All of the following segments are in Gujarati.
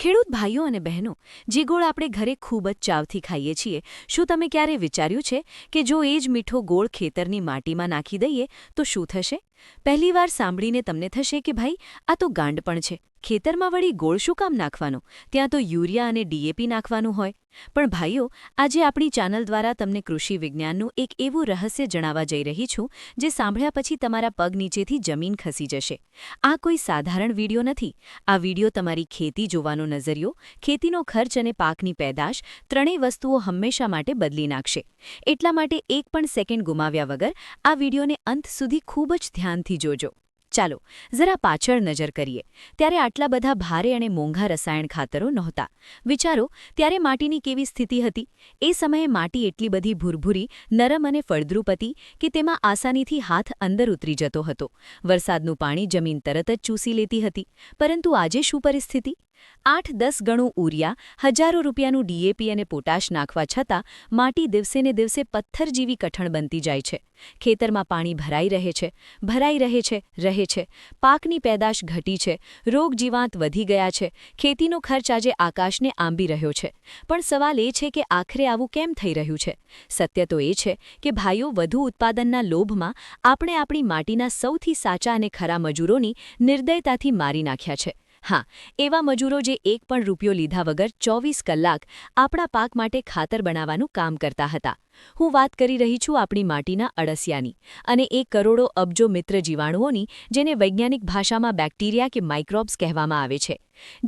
ખેડૂત ભાઈઓ અને બહેનો, જે ગોળ આપણે ઘરે ખૂબ જ ચાવથી ખાઈએ છીએ, શું તમે ક્યારે વિચાર્યું છે કે જો એ જ મીઠો ગોળ ખેતરની માટીમાં નાખી દઈએ તો શું થશે? પહેલીવાર સાંભળીને તમને થશે કે ભાઈ આ તો ગાંડપણ છે, ખેતરમાં વળી ગોળ શું કામ નાખવાનો, ત્યાં તો યુરિયા અને ડીએપી નાખવાનું હોય. પણ ભાઈઓ, આજે આપણી ચેનલ દ્વારા તમને કૃષિ વિજ્ઞાનનું એક એવું રહસ્ય જણાવવા જઈ રહી છું જે સાંભળ્યા પછી તમારા પગ નીચેથી જમીન ખસી જશે. આ કોઈ સાધારણ વિડીયો નથી. આ વિડીયો તમારી ખેતી જોવાનો નજરિયો, ખેતીનો ખર્ચ અને પાકની પેદાશ ત્રણેય વસ્તુઓ હંમેશા માટે બદલી નાખશે. એટલા માટે એક પણ સેકન્ડ ગુમાવ્યા વગર આ વિડીયોને અંત સુધી ખૂબ જ ધ્યાનથી જોજો. ચાલો જરા પાછળ નજર કરીએ. ત્યારે આટલા બધા ભારે અને મોંઘા રસાયણ ખાતરો નહોતા. વિચારો, ત્યારે માટીની કેવી સ્થિતિ હતી? એ સમયે માટી એટલી બધી ભૂરભૂરી, નરમ અને ફળદ્રુપ હતી કે તેમાં આસાનીથી હાથ અંદર ઉતરી જતો હતો. વરસાદનું પાણી જમીન તરત જ ચૂસી લેતી હતી. પરંતુ આજે શું પરિસ્થિતિ? 8-10 ગણું ઉરિયા, હજારો રૂપિયાનું ડીએપી અને પોટાશ નાખવા છતાં માટી દિવસેને દિવસે પથ્થર જેવી કઠણ બનતી જાય છે. ખેતરમાં પાણી ભરાઈ રહે છે, પાકની પેદાશ ઘટી છે, રોગ જીવાંત વધી ગયા છે, ખેતીનો ખર્ચ આજે આકાશને આંબી રહ્યો છે. પણ સવાલ એ છે કે આખરે આવું કેમ થઈ રહ્યું છે? સત્ય તો એ છે કે ભાઈઓ, વધુ ઉત્પાદનના લોભમાં આપણે આપણી માટીના સૌથી સાચા અને ખરા મજૂરોની નિર્દયતાથી મારી નાખ્યા છે. હા, એવા મજૂરો જે એક પણ રૂપિયો લીધા વગર 24 કલાક આપણા પાક માટે ખાતર બનાવવાનું કામ કરતા હતા. હું વાત કરી રહી છું આપણી માટીના અળસિયાની અને એ કરોડો અબજો મિત્ર જીવાણુઓની, જેને વૈજ્ઞાનિક ભાષામાં બેક્ટેરિયા કે માઇક્રોબ્સ કહેવામાં આવે છે.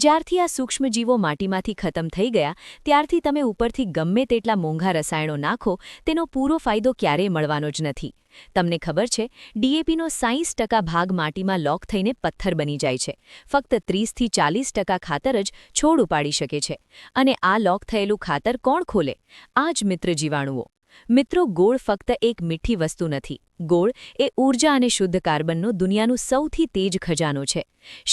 જ્યારથી આ સૂક્ષ્મજીવો માટીમાંથી ખતમ થઈ ગયા, ત્યારથી તમે ઉપરથી ગમે તેટલા મોંઘા રસાયણો નાખો, તેનો પૂરો ફાયદો ક્યારેય મળવાનો જ નથી. તમને ખબર છે, ડીએપીનો 60% ભાગ માટીમાં લોક થઈને પથ્થર બની જાય છે. ફક્ત 30-40% ખાતર જ છોડ ઉપાડી શકે છે. અને આ લોક થયેલું ખાતર કોણ ખોલે? આ જ મિત્ર જીવાણુઓ. મિત્રો, ગોળ ફક્ત એક મીઠી વસ્તુ નથી. ગોળ એ ઊર્જા અને શુદ્ધ કાર્બનનો દુનિયાનું સૌથી તેજ ખજાનો છે.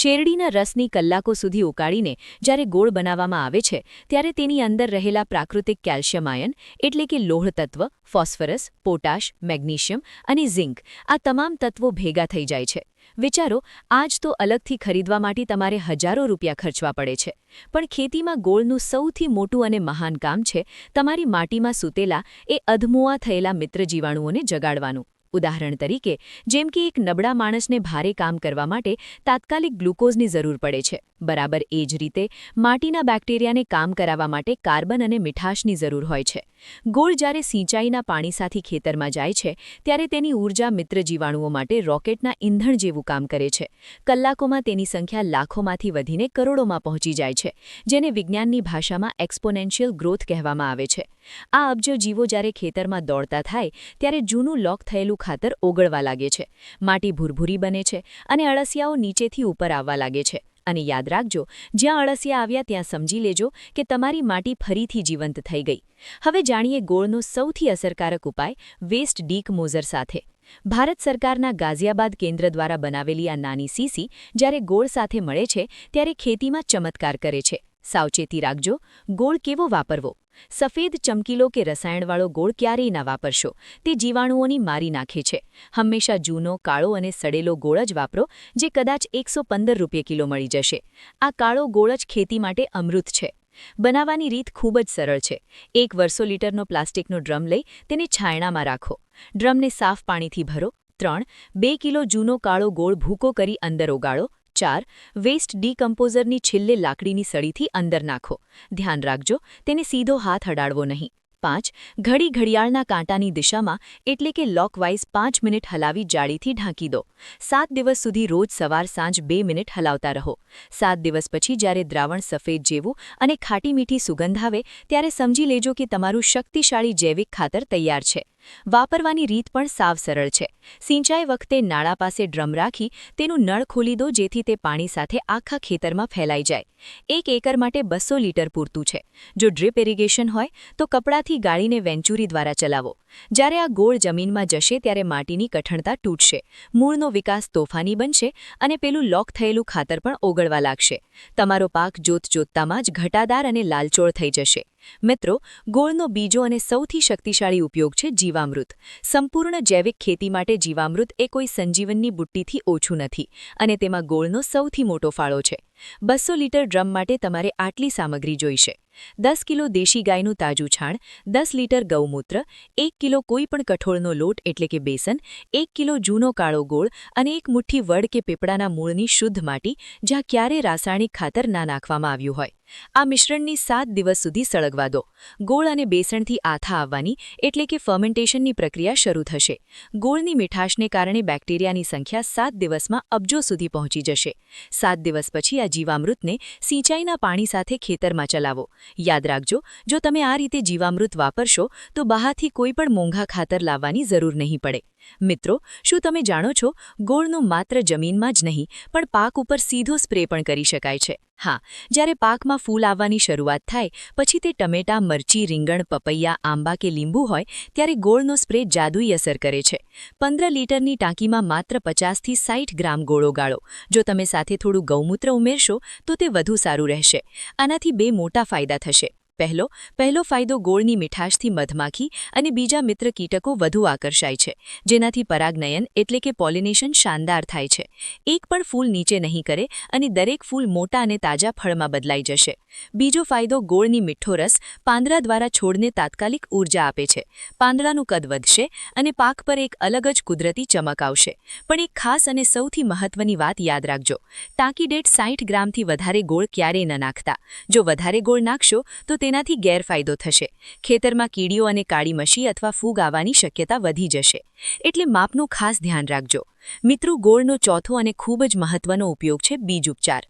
શેરડીના રસની કલાકો સુધી ઉકાળીને જ્યારે ગોળ બનાવવામાં આવે છે, ત્યારે તેની અંદર રહેલા પ્રાકૃતિક કેલ્શિયમ આયન, એટલે કે લોહ તત્વ, ફોસ્ફરસ, પોટાશ, મેગ્નેશિયમ અને ઝિંક, આ તમામ તત્વો ભેગા થઈ જાય છે. વિચારો, આજ તો અલગથી ખરીદવા માટે તમારે હજારો રૂપિયા ખર્ચવા પડે છે. પણ ખેતીમાં ગોળનું સૌથી મોટું અને મહાન કામ છે તમારી માટીમાં સૂતેલા એ અધમુઆ થયેલા મિત્ર જીવાણુઓને જગાડવાનું. ઉદાહરણ તરીકે, જેમ કે એક નબળા માણસને ભારે કામ કરવા માટે તાત્કાલિક ગ્લુકોઝની જરૂર પડે છે, બરાબર એ જ રીતે માટીના બેક્ટેરિયાને કામ કરાવવા માટે કાર્બન અને મીઠાશની જરૂર હોય છે. ગોળ જ્યારે સિંચાઈના પાણી સાથે ખેતરમાં જાય છે, ત્યારે તેની ઊર્જા મિત્ર જીવાણુઓ માટે રોકેટના ઈંધણ જેવું કામ કરે છે. કલાકોમાં તેની સંખ્યા લાખોમાંથી વધીને કરોડોમાં પહોંચી જાય છે, જેને વિજ્ઞાનની ભાષામાં એક્સપોનેન્શિયલ ગ્રોથ કહેવામાં આવે છે. આ અબજો જીવો જ્યારે ખેતરમાં દોડતા થાય, ત્યારે જૂનું લોક થયેલું ખાતર ઓગળવા લાગે છે, માટી ભૂરભૂરી બને છે અને અળસિયાઓ નીચેથી ઉપર આવવા લાગે છે. અને યાદ રાખજો, જ્યાં અળસિયા આવ્યા ત્યાં સમજી લેજો કે તમારી માટી ફરીથી જીવંત થઈ ગઈ. હવે જાણીએ ગોળનો સૌથી અસરકારક ઉપાય, વેસ્ટ ડીકમ્પોઝર સાથે. ભારત સરકારના ગાઝિયાબાદ કેન્દ્ર દ્વારા બનાવેલી આ નાની સીસી જ્યારે ગોળ સાથે મળે છે, ત્યારે ખેતીમાં ચમત્કાર કરે છે. સાવચેતી રાખજો, ગોળ કેવો વાપરવો? સફેદ, ચમકીલો કે રસાયણવાળો ગોળ ક્યારેય ના વાપરશો. તે જીવાણુઓની મારી નાખે છે. હંમેશા જૂનો, કાળો અને સડેલો ગોળ જ વાપરો, જે કદાચ 115 રૂપિયા કિલો મળી જશે. આ કાળો ગોળ જ ખેતી માટે અમૃત છે. બનાવવાની રીત ખૂબ જ સરળ છે. 1 લીટરનો પ્લાસ્ટિકનો ડ્રમ લઈ તેને છાયણામાં રાખો. ડ્રમને સાફ પાણીથી ભરો. 3. 2 કિલો જૂનો કાળો ગોળ ભૂકો કરી અંદર ઓગાળો. 4. વેસ્ટ ડીકમ્પોઝરની છેલ્લે લાકડીની સળીથી અંદર નાખો. ધ્યાન રાખજો, તેને સીધો હાથ અડાડવો નહીં. 5. ઘડિયાળના કાંટાની દિશામાં, એટલે કે લોકવાઇઝ 5 મિનિટ હલાવી જાળીથી ઢાંકી દો. 7 દિવસ સુધી રોજ સવાર સાંજ 2 મિનિટ હલાવતા રહો. 7 દિવસ પછી જ્યારે દ્રાવણ સફેદ જેવું અને ખાટી મીઠી સુગંધ આવે, ત્યારે સમજી લેજો કે તમારું શક્તિશાળી જૈવિક ખાતર તૈયાર છે. વાપરવાની રીત પણ સાવ સરળ છે. સિંચાઈ વખતે નાળા પાસે ડ્રમ રાખી તેનું નળ ખોલી દો, જેથી તે પાણી સાથે આખા ખેતરમાં ફેલાઈ જાય. 1 એકર માટે 200 લીટર પૂરતું છે. જો ડ્રીપ ઇરિગેશન હોય તો કપડાથી ગાળીને વેંચુરી દ્વારા ચલાવો. જ્યારે આ ગોળ જમીનમાં જશે ત્યારે માટીની કઠણતા તૂટશે, મૂળનો વિકાસ તોફાની બનશે અને પેલું લોક થયેલું ખાતર પણ ઓગળવા લાગશે. તમારો પાક જોતજોતામાં જ ઘટાદાર અને લાલચોળ થઈ જશે. મિત્રો, ગોળનો બીજો અને સૌથી શક્તિશાળી ઉપયોગ છે જીવામૃત. સંપૂર્ણ જૈવિક ખેતી માટે જીવામૃત એ કોઈ સંજીવનની બુટ્ટીથી ઓછું નથી અને તેમાં ગોળનો સૌથી મોટો ફાળો છે. 200 લીટર ડ્રમ માટે તમારે આટલી સામગ્રી જોઈશે: 10 કિલો દેશી ગાયનું તાજું છાણ, 10 લીટર ગૌમૂત્ર, 1 કિલો કોઈપણ કઠોળનો લોટ એટલે કે બેસન, 1 કિલો જૂનો કાળો ગોળ અને 1 મુઠ્ઠી વડ કે પીપળાના મૂળની શુદ્ધ માટી, જ્યાં ક્યારેય રાસાયણિક ખાતર ના નાખવામાં આવ્યું હોય. આ મિશ્રણની 7 દિવસ સુધી સળગવા દો. ગોળ અને બેસણથી આથા આવવાની એટલે કે ફર્મેન્ટેશનની પ્રક્રિયા શરૂ થશે. ગોળની મીઠાશને કારણે બેક્ટેરિયાની સંખ્યા 7 દિવસમાં અબજો સુધી પહોંચી જશે. 7 દિવસ પછી આ જીવામૃતને સિંચાઈના પાણી સાથે ખેતરમાં ચલાવો. યાદ રાખજો, જો તમે આ રીતે જીવામૃત વાપરશો તો બહારથી કોઈ પણ મોંઘા ખાતર લાવવાની જરૂર નહીં પડે. મિત્રો, શું તમે જાણો છો, ગોળનું માત્ર જમીનમાં જ નહીં પણ પાક ઉપર સીધો સ્પ્રે પણ કરી શકાય છે. હા, જ્યારે પાકમાં ફૂલ આવવાની શરૂઆત થાય પછી તે ટમેટા, મરચી, રીંગણ, પપૈયા, આંબા કે લીંબુ હોય ત્યારે ગોળનો સ્પ્રે જાદુઈ અસર કરે છે. 15 લીટરની ટાંકીમાં માત્ર 50થી 60 ગ્રામ ગોળ ઓગાળો. જો તમે સાથે થોડું ગૌમૂત્ર ઉમેરશો તો તે વધુ સારું રહેશે. આનાથી 2 મોટા ફાયદા થશે. પહેલો ફાયદો, ગોળની મીઠાશથી મધમાખી અને બીજા મિત્ર કીટકો વધુ આકર્ષાય છે, જેનાથી પરાગનયન એટલે કે પોલિનેશન શાનદાર થાય છે. એક પણ ફૂલ નીચે નહીં કરે અને દરેક ફૂલ મોટા અને તાજા ફળમાં બદલાઈ જશે. બીજો ફાયદો, ગોળની મીઠો રસ પાંદડા દ્વારા છોડને તાત્કાલિક ઊર્જા આપે છે. પાંદડાનું કદ વધશે અને પાક પર એક અલગ જ કુદરતી ચમક આવશે. પણ એક ખાસ અને સૌથી મહત્વની વાત યાદ રાખજો: ટાંકી દીઠ 60 ગ્રામથી વધારે ગોળ ક્યારેય ન નાખતા. જો વધારે ગોળ નાખશો તો તેનાથી ગેરફાયદો થશે. ખેતરમાં કીડીઓ અને કાળી મસી અથવા ફૂગ આવવાની શક્યતા વધી જશે. એટલે માપનું ખાસ ધ્યાન રાખજો. મિત્રો, ગોળનો ચોથો અને ખૂબ જ મહત્વનો ઉપયોગ છે બીજ ઉપચાર.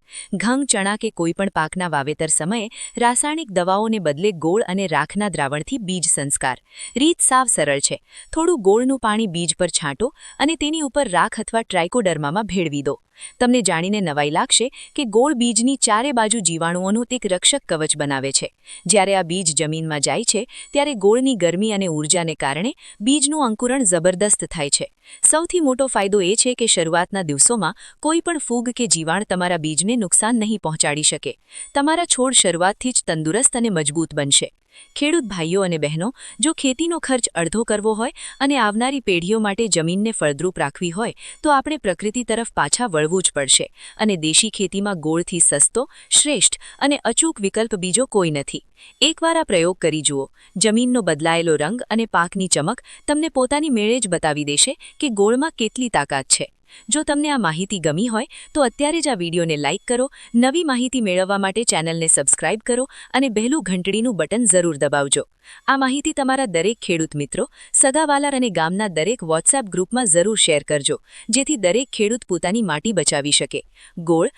ઘઉં, ચણા કે કોઈપણ પાકના વાવેતર સમયે રાસાયણિક દવાઓને બદલે ગોળ અને રાખના દ્રાવણથી બીજ સંસ્કાર. રીત સાવ સરળ છે. થોડું ગોળનું પાણી બીજ પર છાંટો અને તેની ઉપર રાખ અથવા ટ્રાઇકોડર્મામાં ભેળવી દો. તમને જાણીને નવાઈ લાગશે કે ગોળ બીજની ચારે બાજુ જીવાણુઓનું એક રક્ષક કવચ બનાવે છે. જ્યારે આ બીજ જમીનમાં જાય છે ત્યારે ગોળની ગરમી અને ઊર્જાને કારણે બીજનું અંકુરણ જબરદસ્ત થાય છે. સૌથી મોટો ફાયદો એ છે કે શરૂઆતના દિવસોમાં કોઈ પણ ફૂગ કે જીવાણ તમારા બીજને નુકસાન નહીં પહોંચાડી શકે. તમારા છોડ શરૂઆતથી જ તંદુરસ્ત અને મજબૂત બનશે. ખેડૂત ભાઈઓ અને બહેનો, જો ખેતીનો ખર્ચ અડધો કરવો હોય અને આવનારી પેઢીઓ માટે જમીનને ફળદ્રુપ રાખવી હોય તો આપણે પ્રકૃતિ તરફ પાછા વળવું જ પડશે. અને દેશી ખેતીમાં ગોળથી સસ્તો, શ્રેષ્ઠ અને અચૂક વિકલ્પ બીજો કોઈ નથી. એકવાર આ પ્રયોગ કરી જુઓ. જમીનનો બદલાયેલો રંગ અને પાકની ચમક તમને પોતાની મેળે જ બતાવી દેશે કે ગોળમાં કેટલી તાકાત છે. જો તમને આ માહિતી ગમી હોય તો અત્યારે જ આ વિડીયોને લાઇક કરો, નવી માહિતી મેળવવા માટે ચેનલને સબસ્ક્રાઇબ કરો અને પહેલું ઘંટડીનું બટન જરૂર દબાવજો. આ માહિતી તમારા દરેક ખેડૂત મિત્રો, સગાવાલાર અને ગામના દરેક વોટ્સએપ ગ્રુપમાં જરૂર શેર કરજો, જેથી દરેક ખેડૂત પોતાની માટી બચાવી શકે. ગોળ